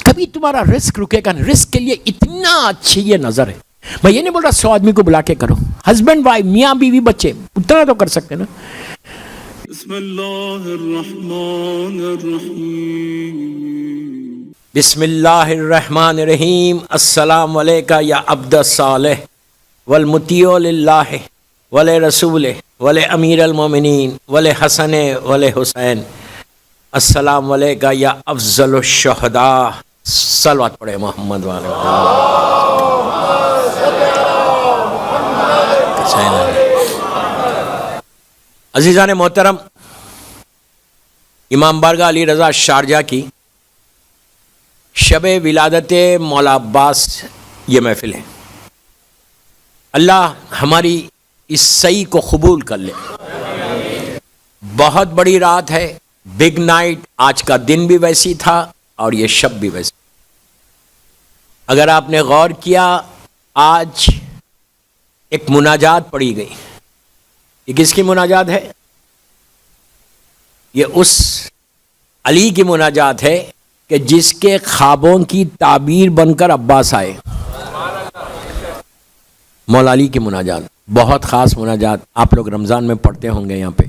کبھی تمہارا رزق رکے گا نہیں. رزق کے لیے اتنا اچھی یہ نظر ہے. میں یہ نہیں بول رہا 100 آدمی کو بلا کے کرو, ہسبینڈ وائف, میاں بیوی بچے, اتنا تو کر سکتے نا. بسم اللہ الرحمن الرحیم. بسم اللہ الرحمن الرحیم. السلام علیکہ یا عبد الصالح والمطیع للہ ولرسولہ ولامیر المومنین ولحسن ولحسین. السلام علیکہ یا افضل الشہداء. صلوات پڑھے محمد والے. عزیزان محترم, امام بارگاہ علی رضا شارجہ کی شب ولادت مولا عباس یہ محفل ہے. اللہ ہماری اس سعی کو قبول کر لے. بہت بڑی رات ہے, بگ نائٹ. آج کا دن بھی ویسی تھا اور یہ شب بھی ویسی. اگر آپ نے غور کیا, آج ایک مناجات پڑھی گئی. یہ کس کی مناجات ہے؟ یہ اس علی کی مناجات ہے کہ جس کے خوابوں کی تعبیر بن کر عباس آئے. مولا علی کی مناجات, بہت خاص مناجات. آپ لوگ رمضان میں پڑھتے ہوں گے, یہاں پہ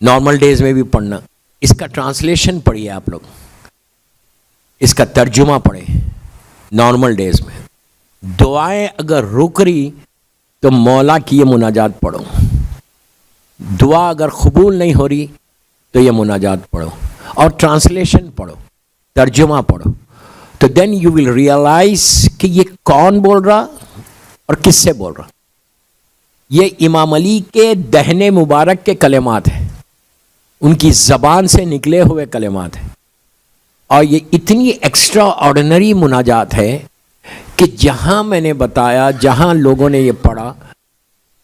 نارمل ڈیز میں بھی پڑھنا. اس کا ٹرانسلیشن پڑھیے آپ لوگ, اس کا ترجمہ پڑھیں نارمل ڈیز میں. دعائیں اگر رک رہی تو مولا کی یہ مناجات پڑھو. دعا اگر قبول نہیں ہو رہی تو یہ مناجات پڑھو اور ٹرانسلیشن پڑھو, ترجمہ پڑھو. تو دین یو ول ریئلائز کہ یہ کون بول رہا اور کس سے بول رہا. یہ امام علی کے دہنے مبارک کے کلمات ہیں, ان کی زبان سے نکلے ہوئے کلمات ہیں. اور یہ اتنی ایکسٹرا آرڈنری مناجات ہے کہ جہاں میں نے بتایا, جہاں لوگوں نے یہ پڑھا,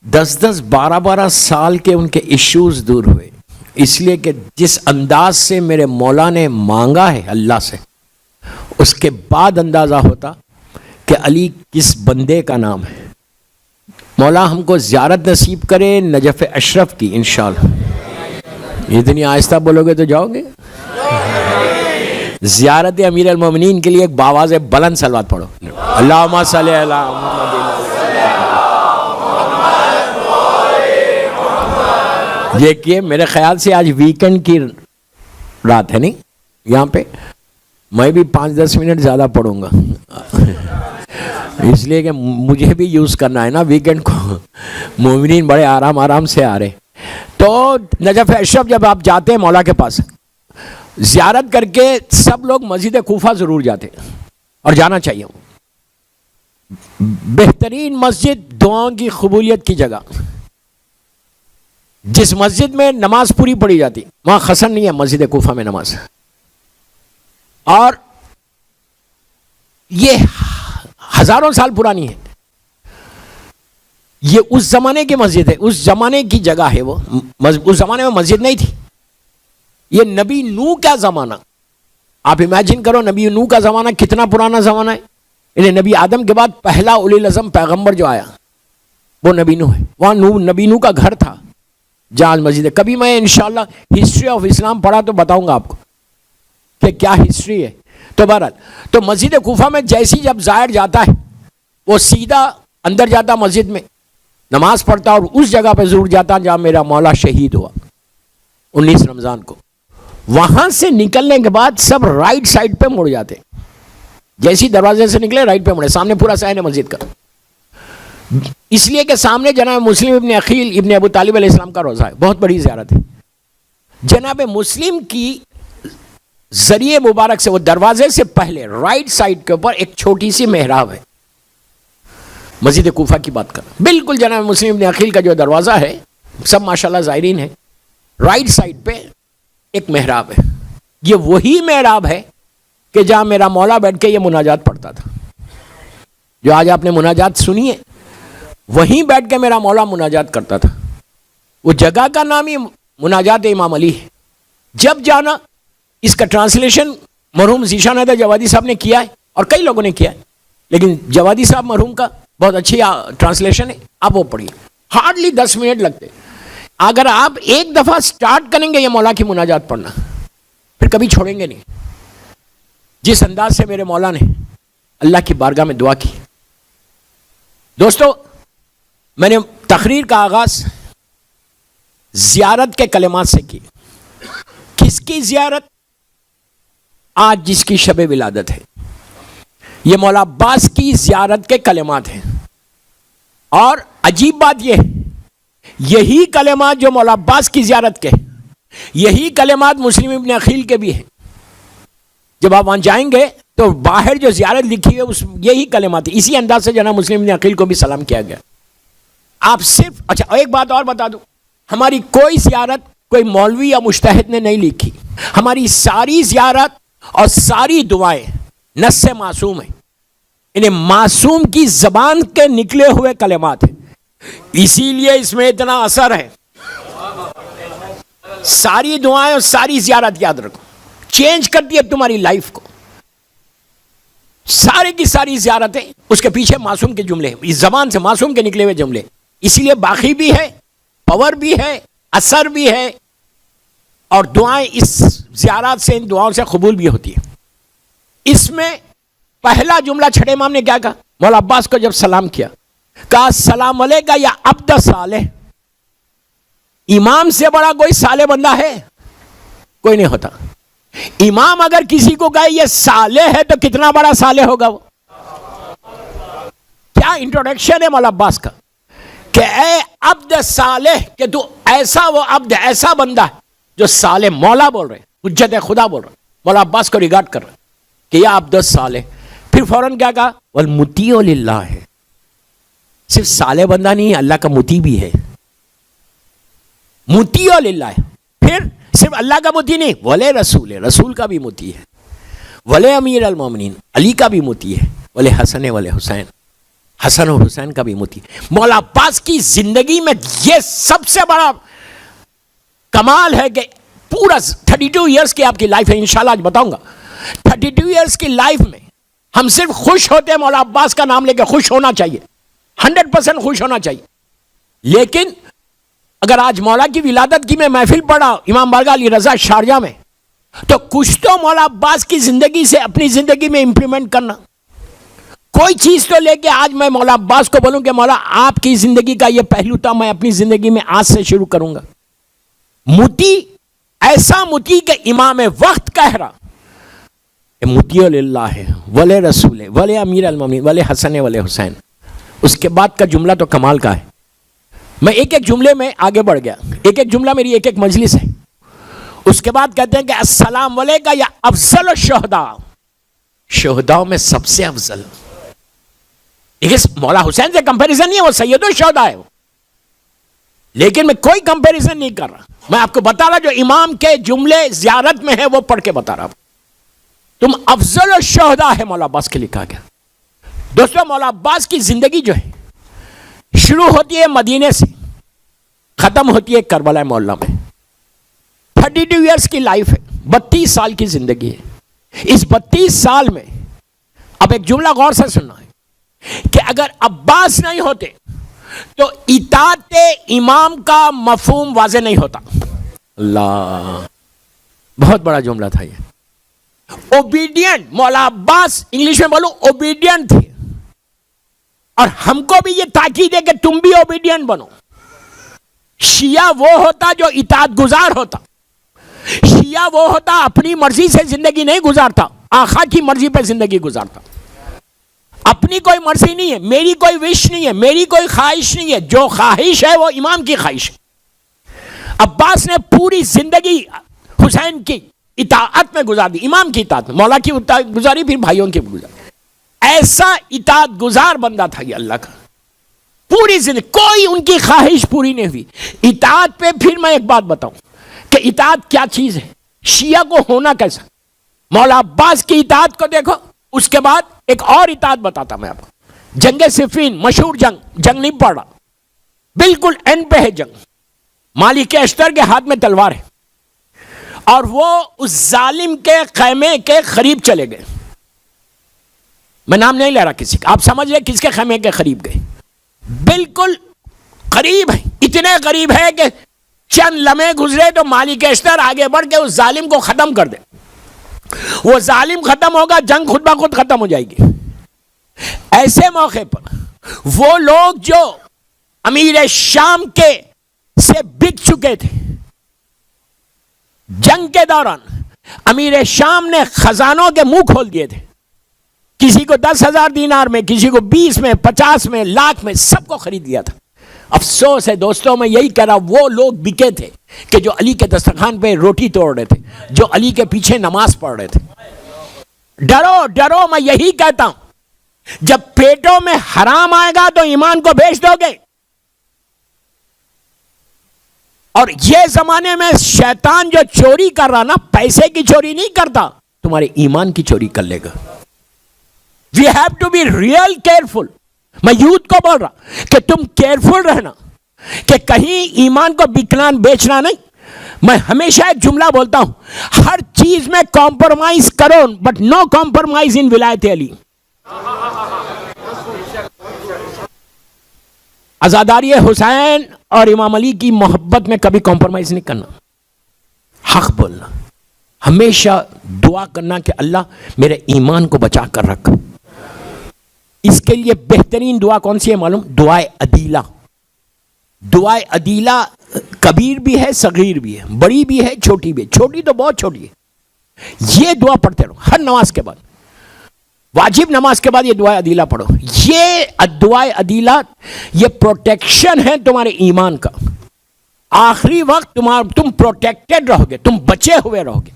10 12 سال کے ان کے ایشوز دور ہوئے. اس لیے کہ جس انداز سے میرے مولا نے مانگا ہے اللہ سے, اس کے بعد اندازہ ہوتا کہ علی کس بندے کا نام ہے. مولا ہم کو زیارت نصیب کرے نجف اشرف کی انشاءاللہ. اتنی آہستہ بولو گے تو جاؤ گے. زیارت امیر المومنین کے لیے ایک باواز بلند صلوات پڑھو. اللہم صلی علی محمد. یہ کہ میرے خیال سے آج ویکنڈ کی رات ہے, نہیں یہاں پہ میں بھی 5-10 منٹ زیادہ پڑھوں گا, اس لیے کہ مجھے بھی یوز کرنا ہے نا ویکنڈ کو. مومنین بڑے آرام سے آ رہے. تو نجف اشرف جب آپ جاتے ہیں مولا کے پاس, زیارت کر کے سب لوگ مسجد کوفہ ضرور جاتے اور جانا چاہیے. بہترین مسجد, دعاؤں کی قبولیت کی جگہ. جس مسجد میں نماز پوری پڑھی جاتی وہاں خسن نہیں ہے مسجد کوفہ میں نماز. اور یہ ہزاروں سال پرانی ہے. یہ اس زمانے کی مسجد ہے, اس زمانے کی جگہ ہے. وہ اس زمانے میں مسجد نہیں تھی. یہ نبی نوح کا زمانہ, آپ امیجن کرو نبی نوح کا زمانہ کتنا پرانا زمانہ ہے. انہیں نبی آدم کے بعد پہلا اولی العزم پیغمبر جو آیا وہ نبی نوح ہے. وہاں نبی نوح کا گھر تھا جہاں مسجد ہے. کبھی میں انشاءاللہ ہسٹری آف اسلام پڑھا تو بتاؤں گا آپ کو کہ کیا ہسٹری ہے. تو بہرحال تو مسجد کوفہ میں جیسی جب زائر جاتا ہے وہ سیدھا اندر جاتا مسجد میں, نماز پڑھتا اور اس جگہ پہ ضرور جاتا جہاں میرا مولا شہید ہوا 19 رمضان کو. وہاں سے نکلنے کے بعد سب رائٹ سائڈ پہ مڑ جاتے. جیسی دروازے سے نکلے رائٹ پہ مڑے, سامنے پورا صحن ہے مسجد کا. اس لیے کہ سامنے جناب مسلم ابن عقیل ابن ابو طالب علیہ السلام کا روضہ ہے, بہت بڑی زیارت ہے. جناب مسلم کی ذریعے مبارک سے وہ دروازے سے پہلے رائٹ سائڈ کے اوپر ایک چھوٹی سی محراب ہے. مسجد کوفہ کی بات کر, بالکل جناب مسلم ابن عقیل کا جو دروازہ ہے, سب ماشاءاللہ زائرین ہیں, رائٹ سائڈ پہ ایک محراب ہے. یہ وہی محراب ہے کہ جہاں میرا مولا بیٹھ کے یہ مناجات پڑھتا تھا. جو آج آپ نے مناجات سنی ہے وہیں بیٹھ کے میرا مولا مناجات کرتا تھا. وہ جگہ کا نام ہی مناجات امام علی ہے. جب جانا, اس کا ٹرانسلیشن مرحوم ذیشان حیدر جوادی صاحب نے کیا ہے اور کئی لوگوں نے کیا ہے, لیکن جوادی صاحب مرحوم کا بہت اچھی ٹرانسلیشن ہے, آپ وہ پڑھیے. ہارڈلی 10 منٹ لگتے. اگر آپ ایک دفعہ سٹارٹ کریں گے یہ مولا کی مناجات پڑھنا, پھر کبھی چھوڑیں گے نہیں. جس انداز سے میرے مولا نے اللہ کی بارگاہ میں دعا کی. دوستو میں نے تقریر کا آغاز زیارت کے کلمات سے کی. کس کی زیارت؟ آج جس کی شب ولادت ہے. یہ مولا عباس کی زیارت کے کلمات ہیں. اور عجیب بات یہ یہی کلمات جو مولا عباس کی زیارت کے یہی کلمات مسلم ابن عقیل کے بھی ہیں. جب آپ وہاں جائیں گے تو باہر جو زیارت لکھی ہے اس یہی کلمات ہیں. اسی انداز سے جناب مسلم ابن عقیل کو بھی سلام کیا گیا. آپ صرف اچھا ایک بات اور بتا دوں, ہماری کوئی زیارت کوئی مولوی یا مجتہد نے نہیں لکھی. ہماری ساری زیارت اور ساری دعائیں نص سے معصوم ہیں. انہیں معصوم کی زبان کے نکلے ہوئے کلمات ہیں, اسی لیے اس میں اتنا اثر ہے. ساری دعائیں اور ساری زیارت یاد رکھو, چینج کرتی ہے تمہاری لائف کو. سارے کی ساری زیارتیں اس کے پیچھے معصوم کے جملے, اس زبان سے معصوم کے نکلے ہوئے جملے, اسی لیے باقی بھی ہے, پاور بھی ہے, اثر بھی ہے, اور دعائیں اس زیارات سے ان دعاؤں سے قبول بھی ہوتی ہیں. اس میں پہلا جملہ چھٹے امام نے کیا کہا؟ مولا عباس کو جب سلام کیا کہا السلام علیکہ یا عبد صالح. امام سے بڑا کوئی صالح بندہ ہے؟ کوئی نہیں ہوتا. امام اگر کسی کو کہے یہ صالح ہے تو کتنا بڑا صالح ہوگا وہ. کیا انٹروڈکشن ہے مولا عباس کا کہ اے عبد صالح, کہ تو ایسا وہ عبد ایسا بندہ ہے جو صالح. مولا بول رہے, حجت خدا بول رہے, مولا عباس کو ریگارڈ کر رہے کہ یا عبد صالح. پھر فوراً کیا کہا؟ والمطیع للہ ہے. صرف صالح بندہ نہیں, اللہ کا مطیع بھی ہے. مطیع للہ ہے. پھر صرف اللہ کا مطیع نہیں, ولی رسول ہے, رسول کا بھی مطیع ہے. ولی امیر المومنین, علی کا بھی مطیع ہے. ولی حسن ولی حسین, حسن و حسین کا بھی مطیع. مولا عباس کی زندگی میں یہ سب سے بڑا کمال ہے کہ پورا 32 ایئرس کی آپ کی لائف ہے. انشاءاللہ آج بتاؤں گا. 32 ایئرس کی لائف میں ہم صرف خوش ہوتے ہیں, مولا عباس کا نام لے کے خوش ہونا چاہیے, 100% خوش ہونا چاہیے. لیکن اگر آج مولا کی ولادت کی میں محفل پڑھا امام بارگاہ علی رضا شارجہ میں, تو کچھ تو مولا عباس کی زندگی سے اپنی زندگی میں امپلیمنٹ کرنا. کوئی چیز تو لے کے آج میں مولا عباس کو بولوں کہ مولا آپ کی زندگی کا یہ پہلو تھا, میں اپنی زندگی میں آج سے شروع کروں گا. مطیع, ایسا مطیع کہ امام وقت کہہ رہا مطیع للہ ہے, ولی رسول ہے, ولی امیر المومنین, ولی حسن ولی حسین. اس کے بعد کا جملہ تو کمال کا ہے. میں ایک ایک جملے میں آگے بڑھ گیا, ایک ایک جملہ میری ایک ایک مجلس ہے. اس کے بعد کہتے ہیں کہ السلام علیکہ یا افضل الشہداء, شہداؤں میں سب سے افضل. مولا حسین سے کمپیریزن نہیں ہے, وہ سید الشہداء ہے. لیکن میں کوئی کمپیریزن نہیں کر رہا, میں آپ کو بتا رہا جو امام کے جملے زیارت میں ہے وہ پڑھ کے بتا رہا ہوں. تم افضل الشہداء ہے مولا عباس کے لکھا گیا. دوستو مولا عباس کی زندگی جو ہے شروع ہوتی ہے مدینے سے, ختم ہوتی ہے کربلا معلیٰ میں. 32 ایئرس کی لائف ہے, 32 سال کی زندگی ہے. اس 32 سال میں اب ایک جملہ غور سے سننا ہے کہ اگر عباس نہیں ہوتے تو اطاعت امام کا مفہوم واضح نہیں ہوتا. اللہ, بہت بڑا جملہ تھا یہ. اوبیڈینٹ, مولا عباس انگلش میں بولو اوبیڈینٹ تھے, اور ہم کو بھی یہ تاکید ہے کہ تم بھی اوبیڈینٹ بنو. شیعہ وہ ہوتا جو اطاعت گزار ہوتا, شیعہ وہ ہوتا اپنی مرضی سے زندگی نہیں گزارتا, آقا کی مرضی پہ زندگی گزارتا. اپنی کوئی مرضی نہیں ہے, میری کوئی وش نہیں ہے, میری کوئی خواہش نہیں ہے, جو خواہش ہے وہ امام کی خواہش ہے. عباس نے پوری زندگی حسین کی اطاعت میں گزار دی, امام کی اطاعت میں, مولا کی اطاعت گزاری, پھر بھائیوں کی گزاری. ایسا اطاعت گزار بندہ تھا یہ اللہ کا. پوری زندگی کوئی ان کی خواہش پوری نہیں ہوئی اطاعت پہ. پھر میں ایک بات بتاؤں کہ اطاعت کیا چیز ہے, شیعہ کو ہونا کیسا. مولا عباس کی اطاعت کو دیکھو, اس کے بعد ایک اور اطاعت بتاتا میں آپ کو. جنگ صفین, مشہور جنگ نہیں پڑ رہا, بالکل اینڈ پہ ہے جنگ. مالک اشتر کے ہاتھ میں تلوار ہے, اور وہ اس ظالم کے خیمے کے قریب چلے گئے. میں نام نہیں لے رہا کسی کا, آپ سمجھ لیں کس کے خیمے کے قریب گئے. بالکل قریب ہے, اتنے قریب ہے کہ چند لمحے گزرے تو مالک اشتر آگے بڑھ کے اس ظالم کو ختم کر دے. وہ ظالم ختم ہوگا, جنگ خود بخود ختم ہو جائے گی. ایسے موقع پر وہ لوگ جو امیر شام کے سے بک چکے تھے, جنگ کے دوران امیر شام نے خزانوں کے منہ کھول دیے تھے, کسی کو 10,000 دینار میں, کسی کو 20 میں, 50 میں, لاکھ میں, سب کو خرید لیا تھا. افسوس ہے دوستوں, میں یہی کہہ رہا, وہ لوگ بکے تھے کہ جو علی کے دسترخوان پہ روٹی توڑ رہے تھے, جو علی کے پیچھے نماز پڑھ رہے تھے. ڈرو ڈرو, میں یہی کہتا ہوں, جب پیٹوں میں حرام آئے گا تو ایمان کو بیچ دو گے. اور یہ زمانے میں شیطان جو چوری کر رہا نا, پیسے کی چوری نہیں کرتا, تمہارے ایمان کی چوری کر لے گا. We have to be real careful. میں یوتھ کو بول رہا کہ تم کیئرفل رہنا کہ کہیں ایمان کو بکنا بیچنا نہیں. میں ہمیشہ ایک جملہ بولتا ہوں, ہر چیز میں کمپرومائز کرو بٹ نو کمپرومائز ان ولایت علی. عزاداری حسین اور امام علی کی محبت میں کبھی کمپرومائز نہیں کرنا, حق بولنا, ہمیشہ دعا کرنا کہ اللہ میرے ایمان کو بچا کر رکھ. اس کے لیے بہترین دعا کون سی ہے معلوم؟ دعائے عدیلہ. دعائے عدیلہ کبیر بھی ہے, صغیر بھی ہے, بڑی بھی ہے, چھوٹی بھی ہے. چھوٹی تو بہت چھوٹی ہے. یہ دعا پڑھتے رہو ہر نماز کے بعد, واجب نماز کے بعد یہ دعائے عدیلہ پڑھو. یہ دعائے عدیلہ یہ پروٹیکشن ہے تمہارے ایمان کا. آخری وقت تم پروٹیکٹڈ رہو گے, تم بچے ہوئے رہو گے.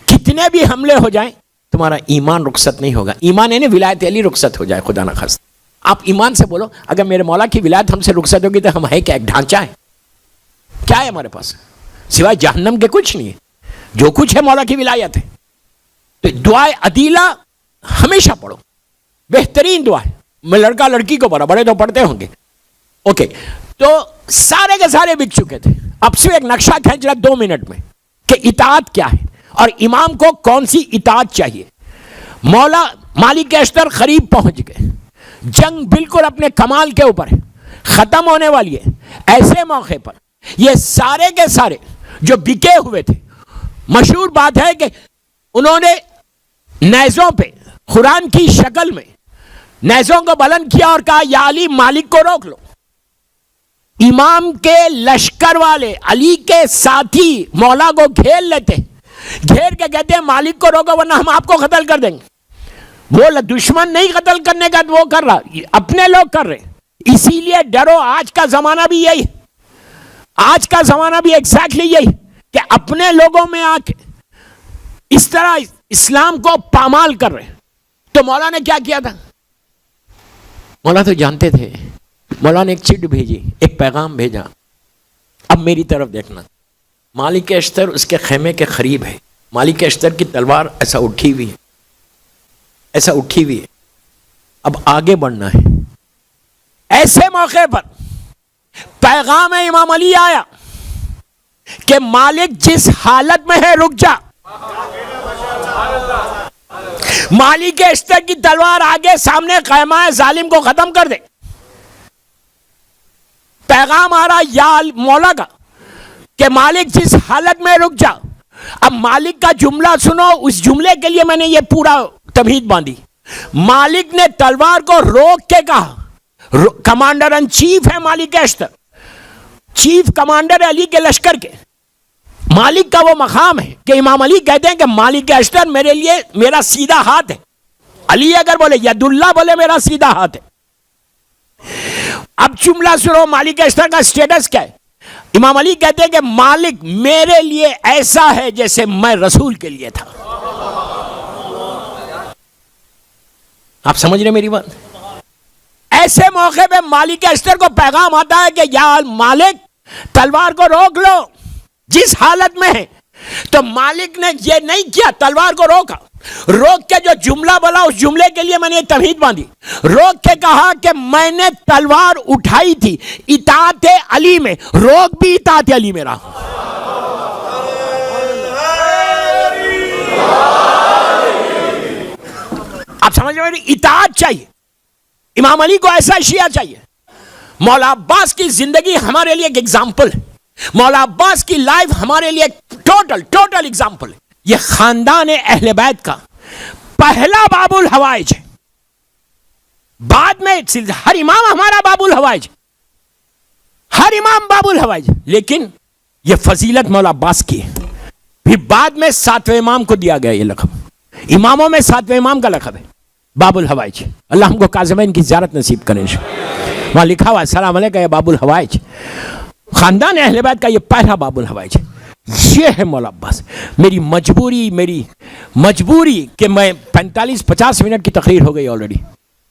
کتنے بھی حملے ہو جائیں تمہارا ایمان رخصت نہیں ہوگا. ایمان یعنی ولایت علی رخصت ہو جائے خدا نخواستہ. آپ ایمان سے بولو, اگر میرے مولا کی ولایت ہم سے رخصت ہوگی تو ہم ہے کیا؟ ایک ڈھانچہ ہے. کیا ہے ہمارے پاس سوائے جہنم کے؟ کچھ نہیں ہے. جو کچھ ہے مولا کی ولایت ہے. تو دعائے عدیلہ ہمیشہ پڑھو, بہترین دعا ہے. میں لڑکا لڑکی کو پڑھا, بڑے تو پڑھتے ہوں گے. اوکے, تو سارے کے سارے بک چکے تھے. اب صرف ایک نقشہ کھینچ رہا 2 منٹ میں کہ اطاعت کیا ہے اور امام کو کون سی اطاعت چاہیے. مولا مالک اشتر قریب پہنچ گئے, جنگ بالکل اپنے کمال کے اوپر ہے, ختم ہونے والی ہے. ایسے موقع پر یہ سارے کے سارے جو بکے ہوئے تھے, مشہور بات ہے کہ انہوں نے نیزوں پہ قرآن کی شکل میں نیزوں کو بلند کیا اور کہا یا علی مالک کو روک لو. امام کے لشکر والے علی کے ساتھی مولا کو گھیر لیتے, گھیر کے کہتے ہیں مالک کو روکو ورنہ ہم آپ کو قتل کر دیں گے. وہ دشمن نہیں قتل کرنے کا وہ کر رہا, اپنے لوگ کر رہے. اسی لیے ڈرو. آج کا زمانہ بھی یہی, آج کا زمانہ بھی ایگزیکٹلی یہی کہ اپنے لوگوں میں آ کے اس طرح اسلام کو پامال کر رہے. تو مولا نے کیا کیا تھا؟ مولا تو جانتے تھے. مولا نے ایک چٹ بھیجی, ایک پیغام بھیجا, اب میری طرف دیکھنا. مالک اشتر اس کے خیمے کے قریب ہے. مالک اشتر کی تلوار ایسا اٹھی ہوئی ہے, ایسا اٹھی ہوئی ہے. اب آگے بڑھنا ہے. ایسے موقع پر پیغام امام علی آیا کہ مالک جس حالت میں ہے رک جا. مالک اشتر کی تلوار آگے سامنے خیمہ ظالم کو ختم کر دے. پیغام آ رہا یا مولا کا کہ مالک جس حالت میں رک جا. اب مالک کا جملہ سنو, اس جملے کے لیے میں نے یہ پورا تمہید باندھی. مالک نے تلوار کو روک کے کہا, کمانڈر ان چیف ہے مالک اشتر, چیف کمانڈر علی کے لشکر کے. مالک کا وہ مقام ہے کہ امام علی کہتے ہیں کہ مالک اشتر میرے لیے میرا سیدھا ہاتھ ہے. علی اگر بولے ید اللہ بولے میرا سیدھا ہاتھ ہے. اب جملہ سنو, مالک اشتر کا سٹیٹس کیا ہے. امام علی کہتے ہیں کہ مالک میرے لیے ایسا ہے جیسے میں رسول کے لیے تھا. آپ سمجھ رہے میری بات؟ ایسے موقع پہ مالک اشتر کو پیغام آتا ہے کہ یا مالک تلوار کو روک لو جس حالت میں ہے. تو مالک نے یہ نہیں کیا, تلوار کو روکا. روک کے جو جملہ بولا اس جملے کے لیے میں نے تمہید باندھی. روک کے کہا کہ میں نے تلوار اٹھائی تھی اطاعت علی میں, روک بھی اطاعت علی میں رہا. آپ سمجھ رہے ہیں؟ اطاعت چاہیے. امام علی کو ایسا شیعہ چاہیے. مولا عباس کی زندگی ہمارے لیے ایک ایگزامپل ہے. مولا عباس کی لائف ہمارے لیے ٹوٹل ایگزامپل ہے. یہ خاندان اہل بیت کا پہلا باب الحوائج ہے. بعد میں ہر امام ہمارا باب الحوائج، ہر امام باب الحوائج، لیکن یہ فضیلت مولا عباس کی ہے. پھر بعد میں 7ویں امام کو دیا گیا یہ لقب. اماموں میں 7ویں امام کا لقب ہے باب الحوائج. اللہ ہم کو کاظمین کی زیارت نصیب کرے. وہاں لکھا ہوا ہے السلام علیکم یا باب الحوائج. خاندان اہل بیت کا یہ پہلا باب الحوائج ہے. یہ ہے مولا عباس. میری مجبوری کہ میں 45-50 منٹ کی تقریر ہو گئی آلریڈی،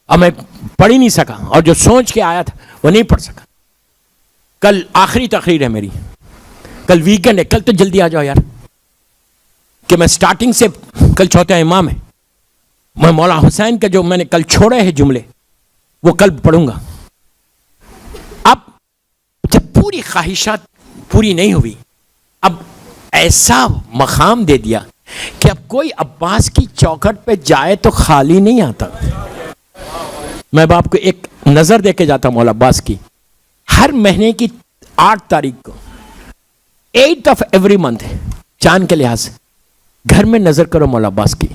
اب میں پڑھ ہی نہیں سکا، اور جو سوچ کے آیا تھا وہ نہیں پڑھ سکا. کل آخری تقریر ہے میری، کل ویکنڈ ہے. کل تو جلدی آ جاؤ یار، کہ میں سٹارٹنگ سے کل چوتھا امام ہے. میں مولا حسین کے جو میں نے کل چھوڑے ہیں جملے وہ کل پڑھوں گا. اب جب پوری خواہشات پوری نہیں ہوئی، اب ایسا مقام دے دیا کہ اب کوئی عباس کی چوکھٹ پہ جائے تو خالی نہیں آتا. میں اب آپ کو ایک نظر دے کے جاتا ہوں مولا عباس کی. ہر مہینے کی 8 تاریخ کو 8th of every month چاند کے لحاظ سے گھر میں نظر کرو مولا عباس کی.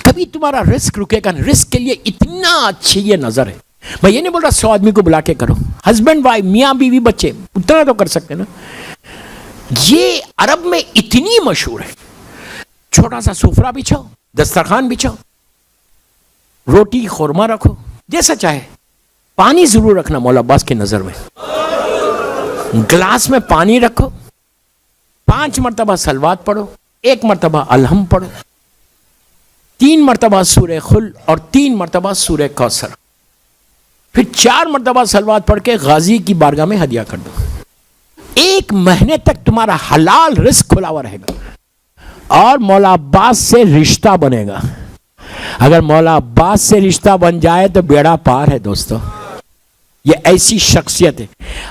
کبھی تمہارا رزق رکے گا. رزق کے لیے اتنا اچھی یہ نظر ہے. میں یہ نہیں بول رہا 100 آدمی کو بلا کے کرو، ہسبینڈ وائف، میاں بیوی بچے، اتنا تو کر سکتے نا. یہ عرب میں اتنی مشہور ہے. چھوٹا سا سفرہ بچھاؤ، دسترخوان بچھاؤ، روٹی خورما رکھو، جیسا چاہے. پانی ضرور رکھنا مولا عباس کی نظر میں. گلاس میں پانی رکھو، 5 مرتبہ صلوات پڑھو، 1 مرتبہ الحم پڑھو، 3 مرتبہ سورہ خل اور 3 مرتبہ سورہ کوثر، پھر 4 مرتبہ صلوات پڑھ کے غازی کی بارگاہ میں ہدیہ کر دو. 1 مہینے تک تمہارا حلال رزق کھلا ہوا رہے گا اور مولا عباس سے رشتہ بنے گا. اگر مولا عباس سے رشتہ بن جائے تو بیڑا پار ہے دوستو. یہ ایسی شخصیت ہے.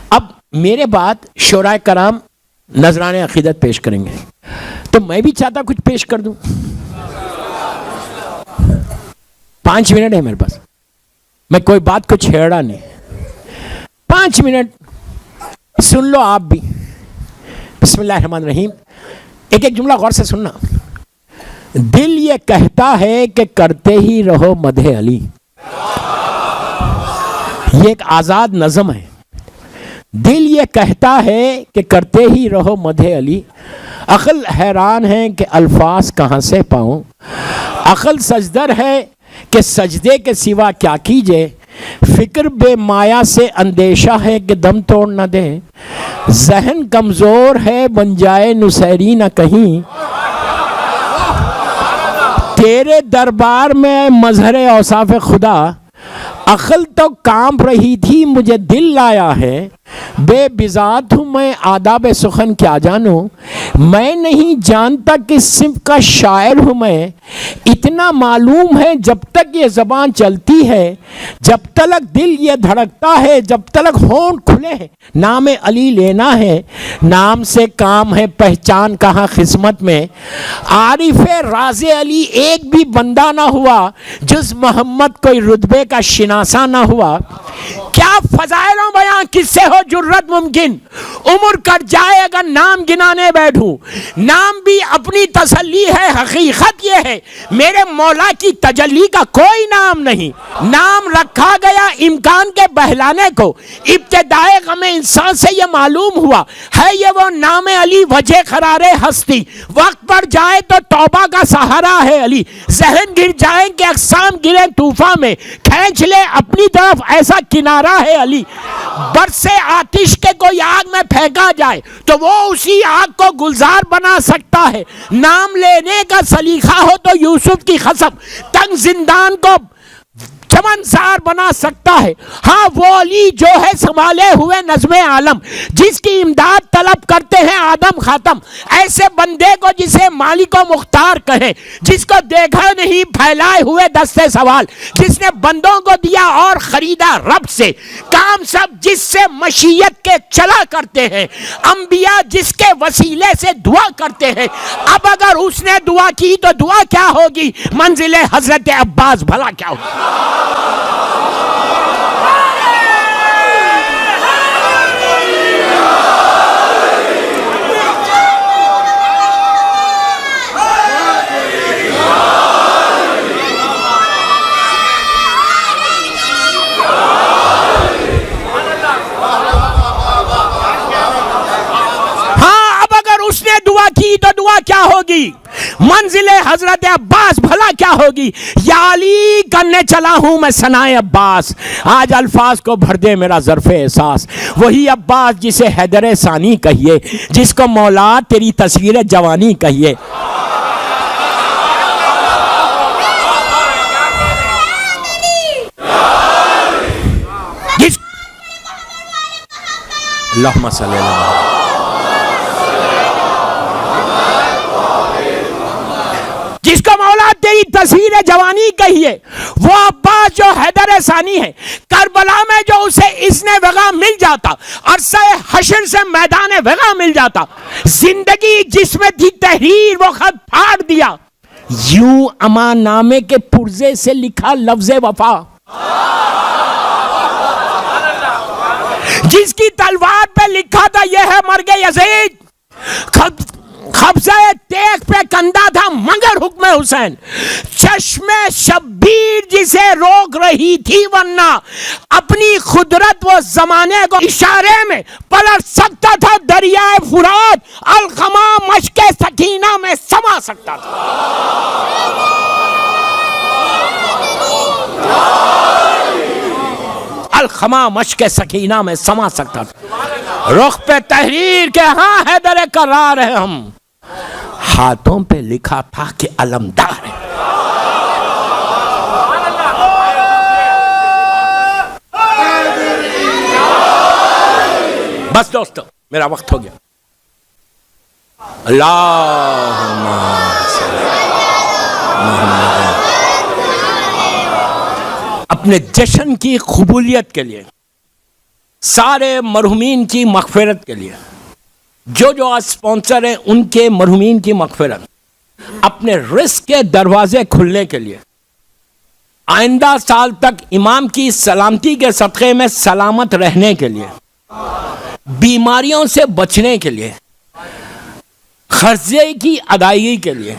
اب میرے بعد شورائے کرام نذران عقیدت پیش کریں گے، تو میں بھی چاہتا کچھ پیش کر دوں. 5 منٹ ہے میرے پاس، میں کوئی بات کو چھیڑا نہیں. 5 منٹ سن لو آپ بھی. بسم اللہ الرحمن الرحیم. ایک جملہ غور سے سننا. دل یہ کہتا ہے کہ کرتے ہی رہو مدح علی. یہ ایک آزاد نظم ہے. دل یہ کہتا ہے کہ کرتے ہی رہو مدح علی. عقل حیران ہے کہ الفاظ کہاں سے پاؤں. عقل سجدر ہے کہ سجدے کے سوا کیا کیجے. فکر بے مایا سے اندیشہ ہے کہ دم توڑ نہ دے. ذہن کمزور ہے بن جائے نصیری نہ کہیں. تیرے دربار میں مظہر اوصاف خدا. عقل تو کانپ رہی تھی مجھے دل لایا ہے. بے بذات ہوں میں آداب سخن کیا جانوں. میں نہیں جانتا کس صنف کا شاعر ہوں میں. اتنا معلوم ہے جب تک یہ زبان چلتی ہے، جب تلک دل یہ دھڑکتا ہے، جب تلک ہونٹ کھلے ہیں نام علی لینا ہے. نام سے کام ہے پہچان کہاں قسمت میں. عارف راز علی ایک بھی بندہ نہ ہوا، جز محمد کوئی رتبے کا شناسا نہ ہوا. کیا فضائل و بیان کس سے ہو جرت ممکن. عمر کٹ جائے اگر نام گنانے بیٹھوں. نام بھی اپنی تسلی ہے، حقیقت یہ ہے میرے مولا کی تجلی کا کوئی نام نہیں. نام رکھا گیا امکان کے بہلانے کو. ابتدائے غم انسان سے یہ معلوم ہوا ہے یہ وہ نام علی وجہ قرار ہستی. وقت پڑ جائے تو توبہ کا سہارا ہے علی. ذہن گر جائیں کہ اقسام گرے طوفان میں، کھینچ لے اپنی طرف ایسا کنارہ ہے علی. برسے آتش کے کوئی آگ میں پھینکا جائے تو وہ اسی آگ کو گلزار بنا سکتا ہے. نام لینے کا سلیقہ ہو تو یوسف کی قسم تنگ زندان کو چمنزار بنا سکتا ہے. ہاں وہ علی جو ہے سنبھالے ہوئے نظم عالم، جس کی امداد طلب کرتے ہیں آدم خاتم. ایسے بندے کو جسے مالک و مختار کہے، جس کو دیکھا نہیں پھیلائے ہوئے دستے سوال، جس نے بندوں کو دیا اور خریدا رب سے. کام سب جس سے مشیت کے چلا کرتے ہیں، انبیاء جس کے وسیلے سے دعا کرتے ہیں. اب اگر اس نے دعا کی تو دعا کیا ہوگی، منزل حضرت عباس بھلا کیا ہوگی. منزل حضرت عباس بھلا کیا ہوگی؟ یا علی کرنے چلا ہوں میں ثنائے عباس، آج الفاظ کو بھر دے میرا ظرف احساس، وہی عباس جسے حیدر ثانی کہیے، جس کو مولا تیری تصویر جوانی کہیے۔ اللہم صلی اللہ علیہ وسلم، جس کو مولا تیری تصویر جوانی کہیے، وہ عباس جو حیدر ثانی ہے، کربلا میں جو اسے اذن وغا مل جاتا، عرصہ حشر سے میدان وغا مل جاتا، زندگی جس میں تھی تحریر وہ خط پھاڑ دیا، یوں امان نامے کے پرزے سے لکھا لفظ وفا، جس کی تلوار پہ لکھا تھا یہ ہے مرگ یزید، قبضہ تیغ پہ کندہ تھا مگر حکم حسین، چشم شبیر جسے روک رہی تھی ورنہ اپنی قدرت وہ زمانے کو اشارے میں پلٹ سکتا تھا، دریائے فرات الخما مشک سکینہ میں سما سکتا تھا۔ الخما مشک سکینہ میں سما سکتا تھا، رخ پہ تحریر کے ہاں حیدر قرار ہے ہم، ہاتھوں پہ لکھا تھا کہ علمدار ہے۔ بس دوستو میرا وقت ہو گیا، اللہم صلی محمد۔ اپنے جشن کی قبولیت کے لیے، سارے مرحومین کی مغفرت کے لیے، جو جو آج اسپانسر ہیں ان کے مرحومین کی مغفرت، اپنے رزق کے دروازے کھلنے کے لیے، آئندہ سال تک امام کی سلامتی کے صدقے میں سلامت رہنے کے لیے، بیماریوں سے بچنے کے لیے، قرضے کی ادائیگی کے لیے،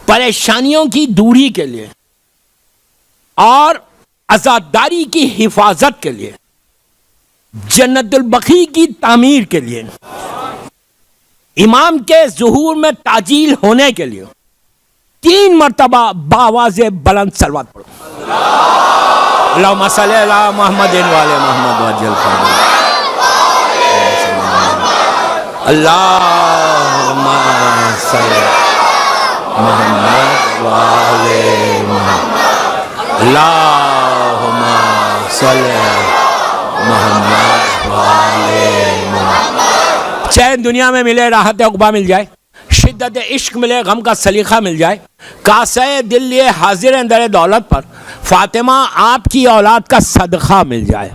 پریشانیوں کی دوری کے لیے اور آزاداری کی حفاظت کے لیے، جنت البقیع کی تعمیر کے لیے، امام کے ظہور میں تعجیل ہونے کے لیے 3 مرتبہ بآواز بلند صلوات پڑھو۔ اللہم صلی علی محمد وعلی محمد وعجل فرجہ۔ اللہم صلی محمد وعلی محمد، اللہم صلی محمد وعلی محمد۔ چین دنیا میں ملے، راحت عقبہ مل جائے، شدت عشق ملے، غم کا سلیقہ مل جائے، کاسے دل لیے حاضر ہیں در دولت پر، فاطمہ آپ کی اولاد کا صدقہ مل جائے۔